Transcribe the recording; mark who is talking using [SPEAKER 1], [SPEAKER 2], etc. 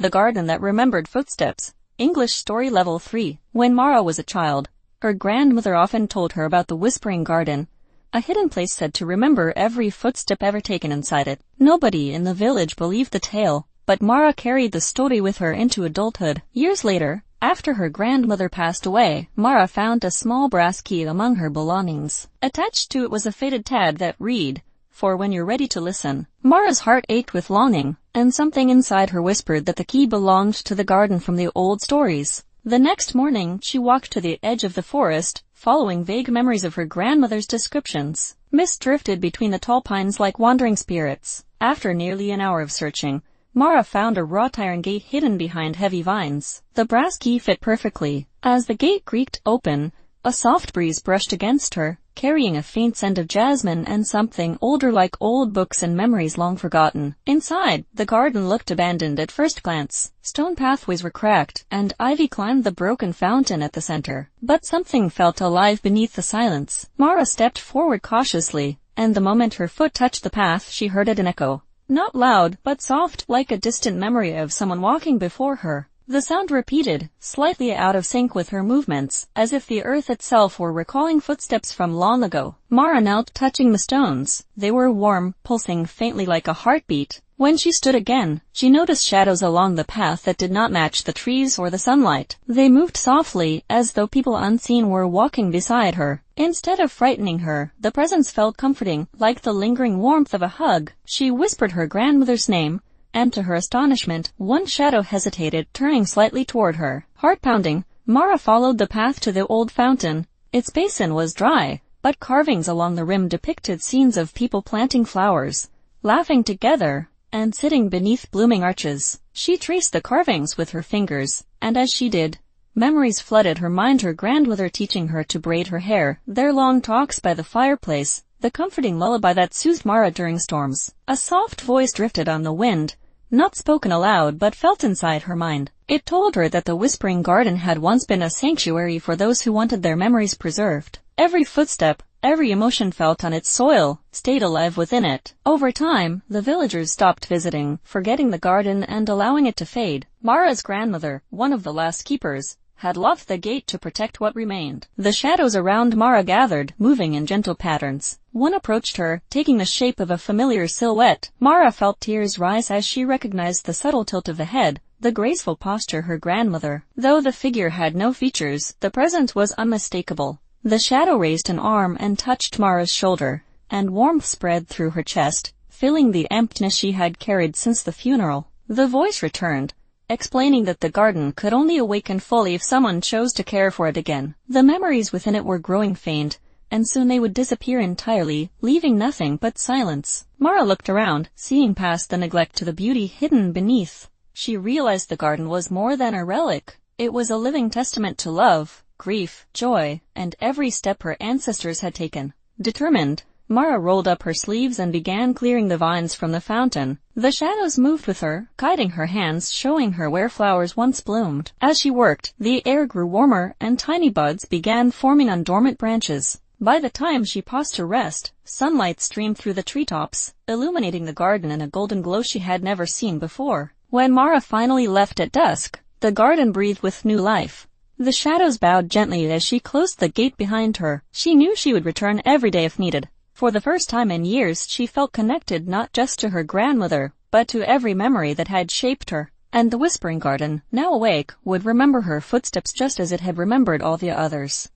[SPEAKER 1] The Garden That Remembered Footsteps. English Story Level 3. When Mara was a child, her grandmother often told her about the Whispering Garden, a hidden place said to remember every footstep ever taken inside it. Nobody in the village believed the tale, but Mara carried the story with her into adulthood. Years later, after her grandmother passed away, Mara found a small brass key among her belongings. Attached to it was a faded tag that read, "For when you're ready to listen." Mara's heart ached with longing, and something inside her whispered that the key belonged to the garden from the old stories. The next morning, she walked to the edge of the forest, following vague memories of her grandmother's descriptions. Mist drifted between the tall pines like wandering spirits. After nearly an hour of searching, Mara found a wrought iron gate hidden behind heavy vines. The brass key fit perfectly. As the gate creaked open, a soft breeze brushed against her, carrying a faint scent of jasmine and something older like old books and memories long forgotten. Inside, the garden looked abandoned at first glance. Stone pathways were cracked, and ivy climbed the broken fountain at the center. But something felt alive beneath the silence. Mara stepped forward cautiously, and the moment her foot touched the path, she heard it an echo. Not loud, but soft, like a distant memory of someone walking before her. The sound repeated, slightly out of sync with her movements, as if the earth itself were recalling footsteps from long ago. Mara knelt, touching the stones. They were warm, pulsing faintly like a heartbeat. When she stood again, she noticed shadows along the path that did not match the trees or the sunlight. They moved softly, as though people unseen were walking beside her. Instead of frightening her, the presence felt comforting, like the lingering warmth of a hug. She whispered her grandmother's name, and to her astonishment, one shadow hesitated, turning slightly toward her. Heart-pounding, Mara followed the path to the old fountain. Its basin was dry, but carvings along the rim depicted scenes of people planting flowers, laughing together, and sitting beneath blooming arches. She traced the carvings with her fingers, and as she did, memories flooded her mind, her grandmother teaching her to braid her hair, their long talks by the fireplace, the comforting lullaby that soothed Mara during storms. A soft voice drifted on the wind, not spoken aloud but felt inside her mind. It told her that the Whispering Garden had once been a sanctuary for those who wanted their memories preserved. Every footstep, every emotion felt on its soil, stayed alive within it. Over time, the villagers stopped visiting, forgetting the garden and allowing it to fade. Mara's grandmother, one of the last keepers, had locked the gate to protect what remained. The shadows around Mara gathered, moving in gentle patterns. One approached her, taking the shape of a familiar silhouette. Mara felt tears rise as she recognized the subtle tilt of the head, the graceful posture her grandmother. Though the figure had no features, the presence was unmistakable. The shadow raised an arm and touched Mara's shoulder, and warmth spread through her chest, filling the emptiness she had carried since the funeral. The voice returned, explaining that the garden could only awaken fully if someone chose to care for it again. The memories within it were growing faint, and soon they would disappear entirely, leaving nothing but silence. Mara looked around, seeing past the neglect to the beauty hidden beneath. She realized the garden was more than a relic. It was a living testament to love, grief, joy, and every step her ancestors had taken. Determined, Mara rolled up her sleeves and began clearing the vines from the fountain. The shadows moved with her, guiding her hands, showing her where flowers once bloomed. As she worked, the air grew warmer and tiny buds began forming on dormant branches. By the time she paused to rest, sunlight streamed through the treetops, illuminating the garden in a golden glow she had never seen before. When Mara finally left at dusk, the garden breathed with new life. The shadows bowed gently as she closed the gate behind her. She knew she would return every day if needed. For the first time in years, she felt connected not just to her grandmother, but to every memory that had shaped her. And the Whispering Garden, now awake, would remember her footsteps just as it had remembered all the others.